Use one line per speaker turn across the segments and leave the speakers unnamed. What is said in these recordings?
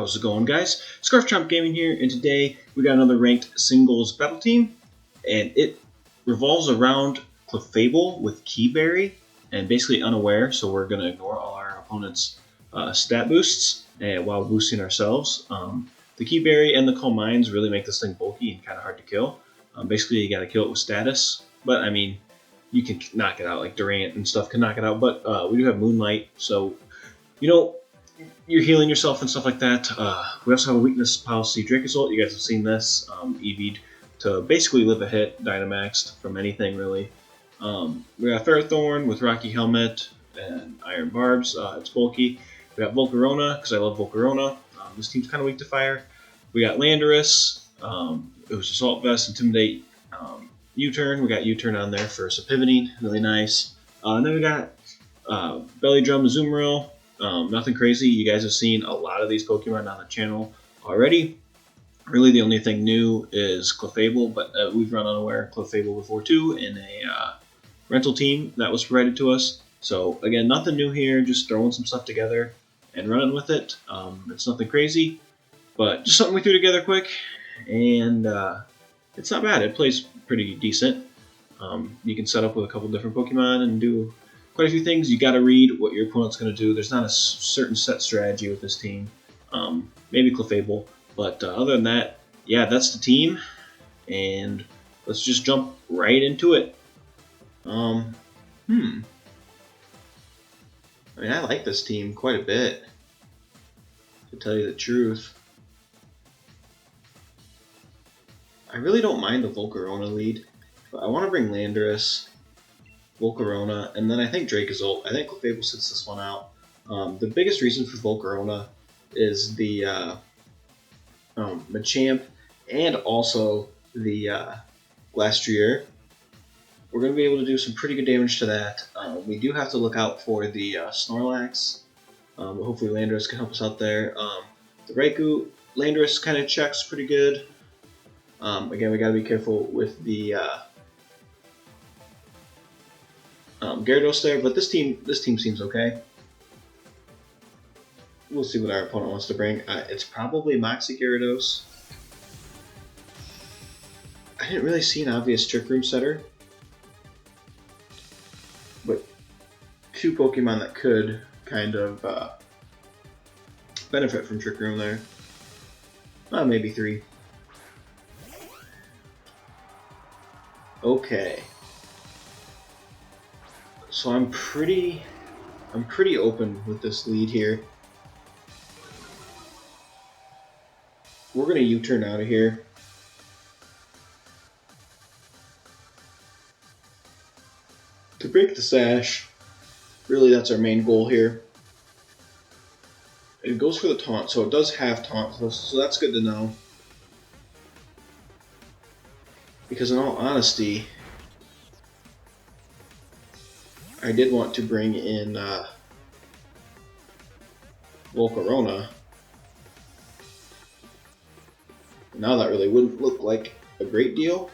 How's it going, guys? ScarfChomp Gaming here, and today we got another ranked singles battle team, and it revolves around Clefable with Keyberry, and basically unaware, so we're going to ignore all our opponent's stat boosts while boosting ourselves. The Keyberry and the Calm Minds really make this thing bulky and kind of hard to kill. Basically, you got to kill it with status, but I mean, you can knock it out, like Durant and stuff can knock it out, but we do have Moonlight, so, you know, you're healing yourself and stuff like that. We also have a weakness policy, Dracozolt. You guys have seen this. EV'd to basically live a hit, Dynamaxed from anything, really. We got Ferrothorn with Rocky Helmet and Iron Barbs. It's bulky. We got Volcarona, because I love Volcarona. This team's kind of weak to fire. We got Landorus. It was Assault Vest, Intimidate, U-Turn. We got U-Turn on there for Pivoting. Really nice. And then we got Belly Drum, Azumarill. Nothing crazy. You guys have seen a lot of these Pokemon on the channel already. Really, the only thing new is Clefable, but we've run unaware Clefable before too in a rental team that was provided to us. So again, nothing new here. Just throwing some stuff together and running with it. It's nothing crazy, but just something we threw together quick, and it's not bad. It plays pretty decent. You can set up with a couple different Pokemon and do quite a few things. You got to read what your opponent's going to do. There's not a certain set strategy with this team. Maybe Clefable, but other than that, yeah, that's the team. And let's just jump right into it. I mean, I like this team quite a bit, to tell you the truth. I really don't mind the Volcarona lead, but I want to bring Landorus, Volcarona, and then I think Dracozolt. I think Clefable sits this one out. The biggest reason for Volcarona is the Machamp and also the Glastrier. We're going to be able to do some pretty good damage to that. We do have to look out for the Snorlax. Hopefully Landorus can help us out there. The Raikou, Landorus kind of checks pretty good. Again, we got to be careful with the Gyarados there, but this team seems okay. We'll see what our opponent wants to bring. It's probably Moxie Gyarados. I didn't really see an obvious Trick Room setter, but two Pokemon that could kind of benefit from Trick Room there. Maybe three. Okay. So I'm pretty open with this lead here. We're gonna U-turn out of here. To break the sash, really that's our main goal here. It goes for the taunt, so it does have taunt, so that's good to know. Because in all honesty, I did want to bring in Volcarona. Now that really wouldn't look like a great deal,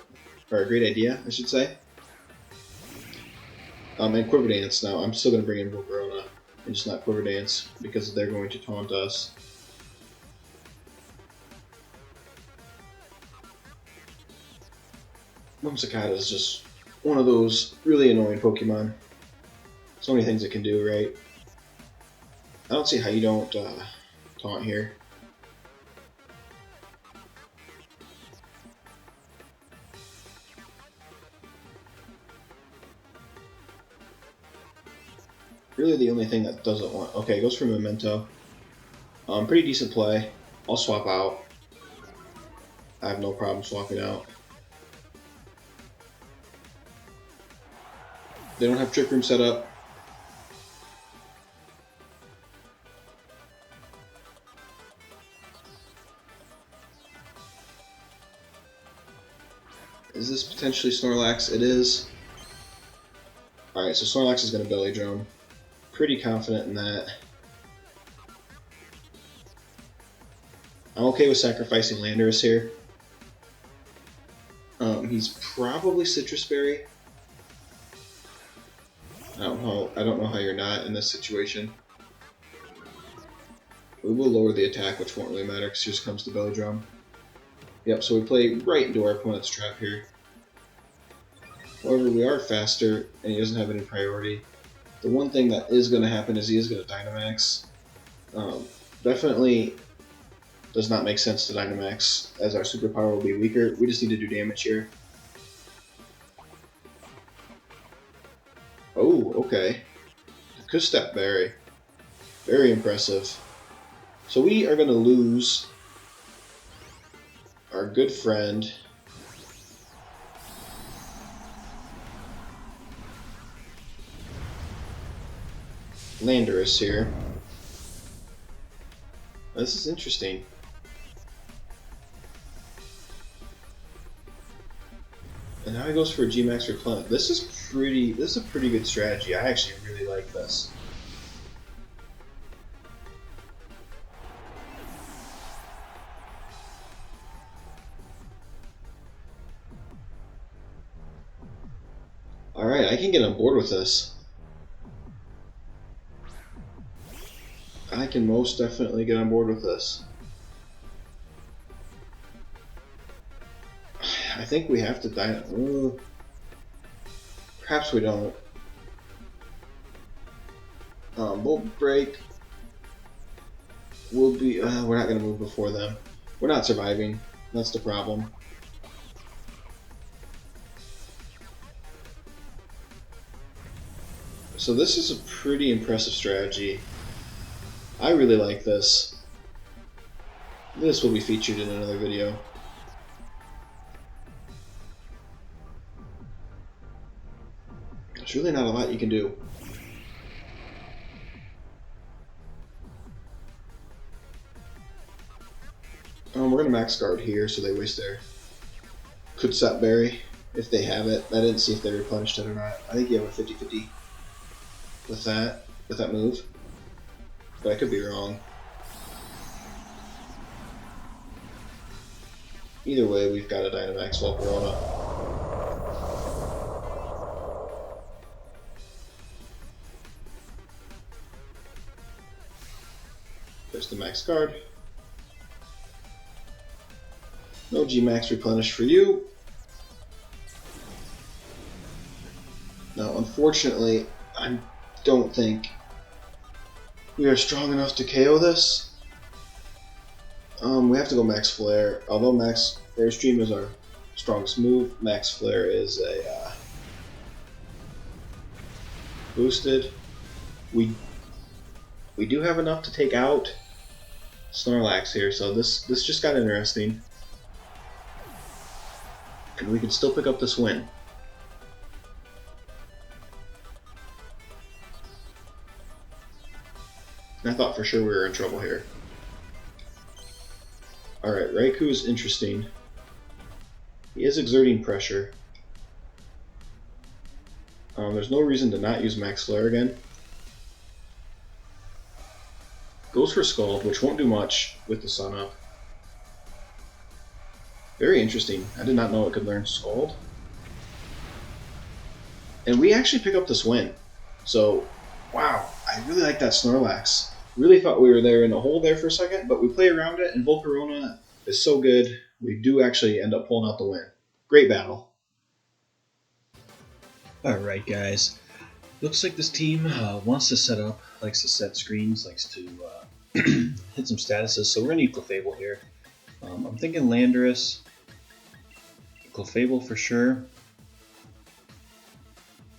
or a great idea, I should say. And Quiver Dance now. I'm still going to bring in Volcarona, and just not Quiver Dance, because they're going to taunt us. Whimsicott is just one of those really annoying Pokemon. So many things it can do, right? I don't see how you don't taunt here. Really the only thing that doesn't want... Okay, it goes for Memento. Pretty decent play. I'll swap out. I have no problem swapping out. They don't have Trick Room set up. Is this potentially Snorlax? It is. Alright, so Snorlax is going to Belly Drum. Pretty confident in that. I'm okay with sacrificing Landorus here. He's probably Citrus Berry. I don't know how you're not in this situation. We will lower the attack, which won't really matter because here comes the belly drum. Yep, so we play right into our opponent's trap here. However, we are faster, and he doesn't have any priority. The one thing that is going to happen is he is going to Dynamax. Definitely does not make sense to Dynamax, as our superpower will be weaker. We just need to do damage here. Oh, okay. Custap Berry. Very impressive. So we are going to lose our good friend Landorus here. This is interesting. And now he goes for a G-Max Replant. This is a pretty good strategy. I actually really like this. Alright, I can get on board with this. I can most definitely get on board with this. I think we have to die. Perhaps we don't. Bolt break will be. We're not going to move before them. We're not surviving. That's the problem. So this is a pretty impressive strategy. I really like this. This will be featured in another video. There's really not a lot you can do. We're going to max guard here so they waste their Custap Berry, if they have it. I didn't see if they replenished it or not. I think you have a 50-50 with that move. But I could be wrong. Either way, we've got a Dynamax Volcarona. There's the max guard. No G-Max replenish for you. Now, unfortunately, I don't think we are strong enough to KO this. We have to go Max Flare. Although Max Airstream is our strongest move, Max Flare is a boosted. We do have enough to take out Snorlax here, so this just got interesting. And we can still pick up this win. I thought for sure we were in trouble here. Alright, Raikou is interesting. He is exerting pressure. There's no reason to not use Max Flare again. Goes for Scald, which won't do much with the Sun Up. Very interesting. I did not know it could learn Scald. And we actually pick up this win. So, wow, I really like that Snorlax. Really thought we were there in the hole there for a second, but we play around it, and Volcarona is so good, we do actually end up pulling out the win. Great battle. Alright guys, looks like this team wants to set up, likes to set screens, likes to hit some statuses, so we're going to need Clefable here. I'm thinking Landorus, Clefable for sure.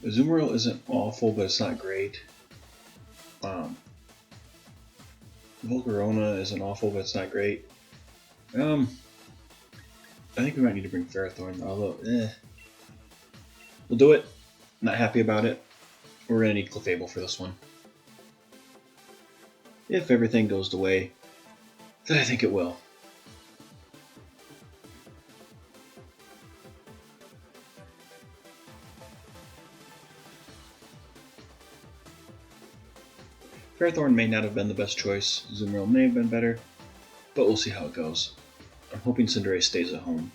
Azumarill isn't awful, but it's not great. Volcarona isn't awful, but it's not great. I think we might need to bring Ferrothorn, although, we'll do it. Not happy about it. We're going to need Clefable for this one. If everything goes the way that I think it will. Ferrothorn may not have been the best choice. Azumarill may have been better, but we'll see how it goes. I'm hoping Cinderace stays at home.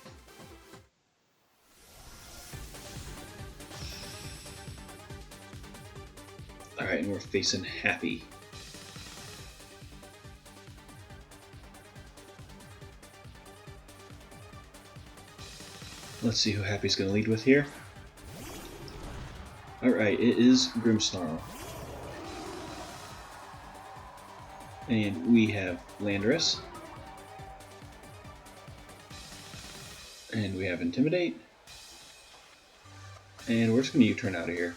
Alright, and we're facing Happy. Let's see who Happy's going to lead with here. Alright, it is Grimmsnarl. And we have Landorus. And we have Intimidate. And we're just going to U-turn out of here.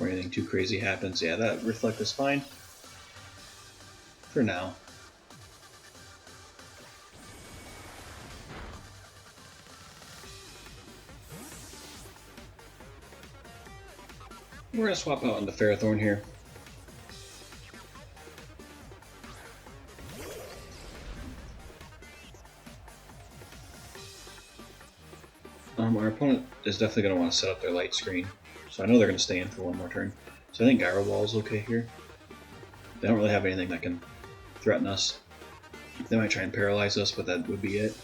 Or anything too crazy happens. Yeah, that Reflect is fine. For now. We're going to swap out into Ferrothorn here. Our opponent is definitely going to want to set up their light screen. So I know they're going to stay in for one more turn. So I think Gyro Ball is okay here. They don't really have anything that can threaten us. They might try and paralyze us, but that would be it.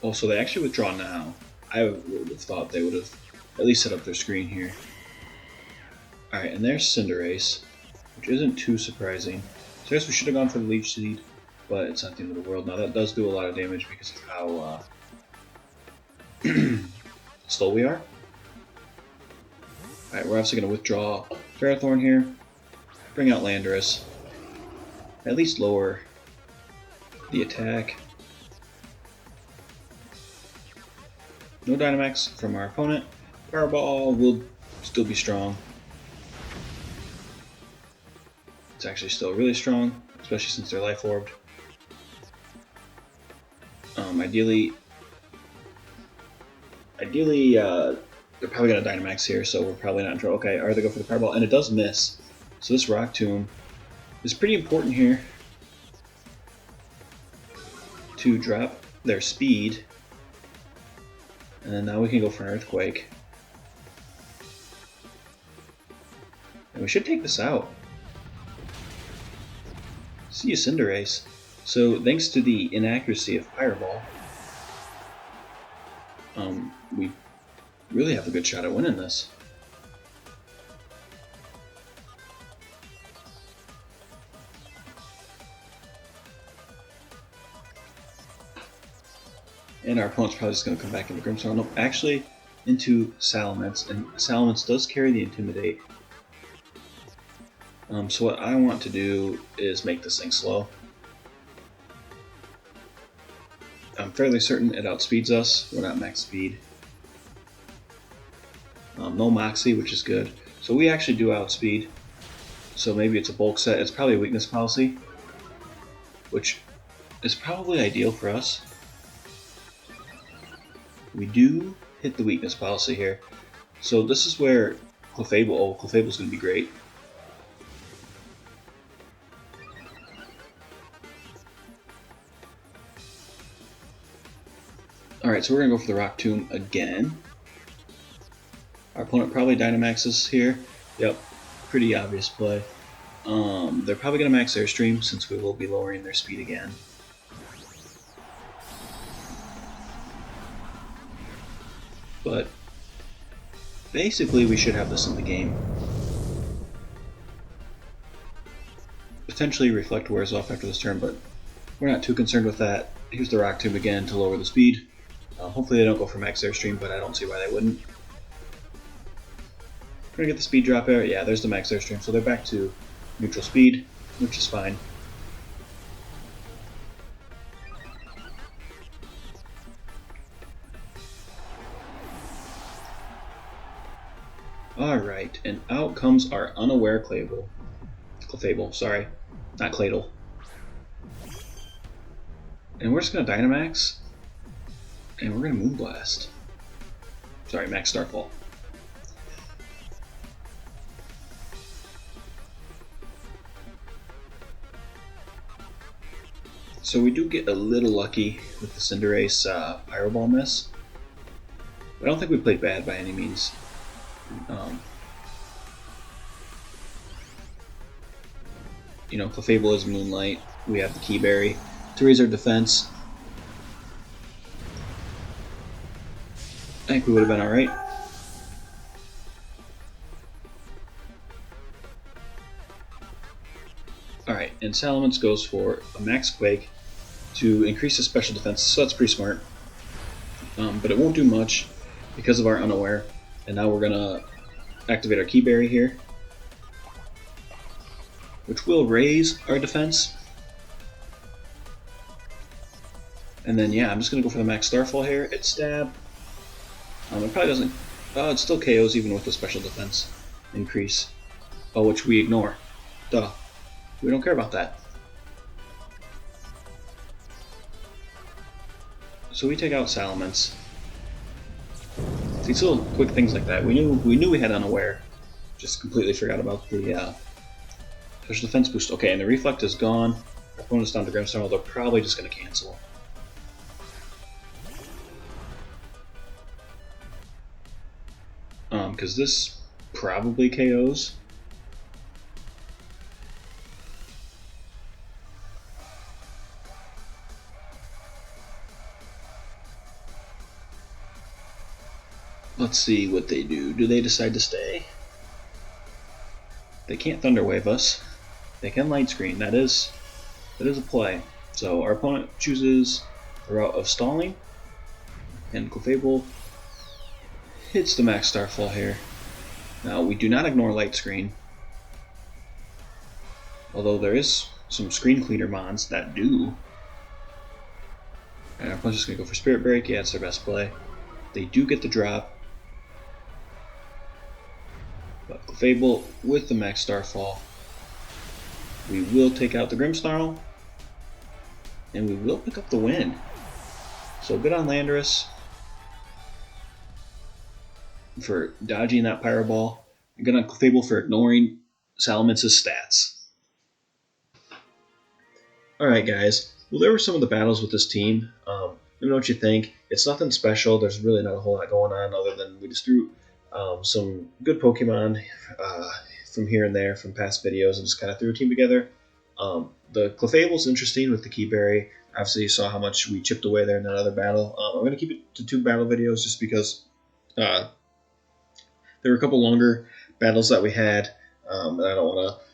Oh, so they actually withdraw now. I would have thought they would have at least set up their screen here. Alright, and there's Cinderace, which isn't too surprising. So I guess we should have gone for the Leech Seed, but it's not the end of the world. Now that does do a lot of damage because of how slow we are. Alright, we're obviously going to withdraw Ferrothorn here, bring out Landorus, at least lower the attack. No Dynamax from our opponent. Fireball will still be strong. It's actually still really strong, especially since they're Life Orbed. Ideally, they're probably going to Dynamax here, so we're probably not in trouble. Okay, alright, they go for the Fireball, and it does miss. So this Rock Tomb is pretty important here to drop their speed. And then now we can go for an Earthquake. And we should take this out. See you, Cinderace. So thanks to the inaccuracy of Fireball, we really have a good shot at winning this. And our opponent's probably just going to come back into Grimmsnarl. Nope, actually into Salamence, and Salamence does carry the Intimidate. So what I want to do is make this thing slow. I'm fairly certain it outspeeds us. We're not max speed. No Moxie, which is good. So we actually do outspeed. So maybe it's a bulk set. It's probably a weakness policy, which is probably ideal for us. We do hit the weakness policy here. So this is where Clefable's going to be great. Alright, so we're going to go for the Rock Tomb again. Our opponent probably Dynamaxes here. Yep, pretty obvious play. They're probably going to max Airstream since we will be lowering their speed again. But basically we should have this in the game. Potentially Reflect wears off after this turn, but we're not too concerned with that. Here's the Rock Tomb again to lower the speed. Hopefully they don't go for max Airstream, but I don't see why they wouldn't. We're going to get the speed drop there. Yeah, there's the max Airstream, so they're back to neutral speed, which is fine. Alright, and out comes our unaware Clefable, sorry, not Claydol. And we're just going to Dynamax, and we're going to Moonblast. Sorry, Max Starfall. So we do get a little lucky with the Cinderace Pyro Ball miss. But I don't think we played bad by any means. You know, Clefable is Moonlight. We have the Key Berry to raise our defense. I think we would have been alright. Alright, and Salamence goes for a Max Quake to increase his special defense, so that's pretty smart. But it won't do much because of our unaware. And now we're gonna activate our Key Berry here, which will raise our defense. And then yeah, I'm just gonna go for the max Starfall here. It's stab. It probably doesn't. It still KOs even with the special defense increase. Oh, which we ignore. Duh. We don't care about that. So we take out Salamence. These little quick things like that. We knew we had unaware. Just completely forgot about the special defense boost. Okay, and the reflect is gone. Our opponent's down to Grimmsnarl. They're probably just going to cancel. Because this probably KOs. Let's see what they do. Do they decide to stay? They can't Thunder Wave us. They can Light Screen. That is a play. So our opponent chooses the route of stalling, and Clefable hits the max Starfall here. Now we do not ignore Light Screen, although there is some Screen Cleaner mons that do. And our opponent's just going to go for Spirit Break. Yeah, it's their best play. They do get the drop. But Clefable with the max Starfall. We will take out the Grimmsnarl, and we will pick up the win. So good on Landorus for dodging that Pyro Ball, and good on Clefable for ignoring Salamence's stats. Alright guys, well there were some of the battles with this team. Let me know what you think. It's nothing special, there's really not a whole lot going on other than we just threw some good Pokemon from here and there from past videos and just kind of threw a team together. The Clefable's interesting with the Key Berry. Obviously you saw how much we chipped away there in that other battle. I'm going to keep it to 2 battle videos just because there were a couple longer battles that we had, and I don't want to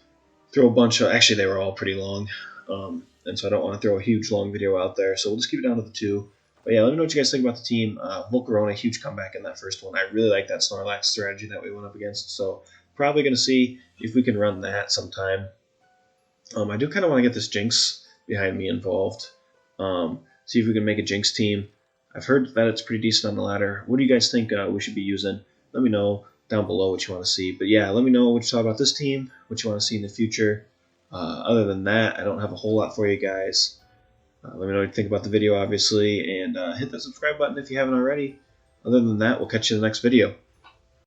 throw a bunch of... Actually, they were all pretty long, and so I don't want to throw a huge long video out there, so we'll just keep it down to the 2. But yeah, let me know what you guys think about the team. Volcarona, huge comeback in that first one. I really like that Snorlax strategy that we went up against, so probably going to see if we can run that sometime. I do kind of want to get this Jinx behind me involved. See if we can make a Jinx team. I've heard that it's pretty decent on the ladder. What do you guys think we should be using? Let me know down below what you want to see. But yeah, let me know what you thought about this team, what you want to see in the future. Other than that, I don't have a whole lot for you guys. Let me know what you think about the video, obviously, and hit that subscribe button if you haven't already. Other than that, we'll catch you in the next video.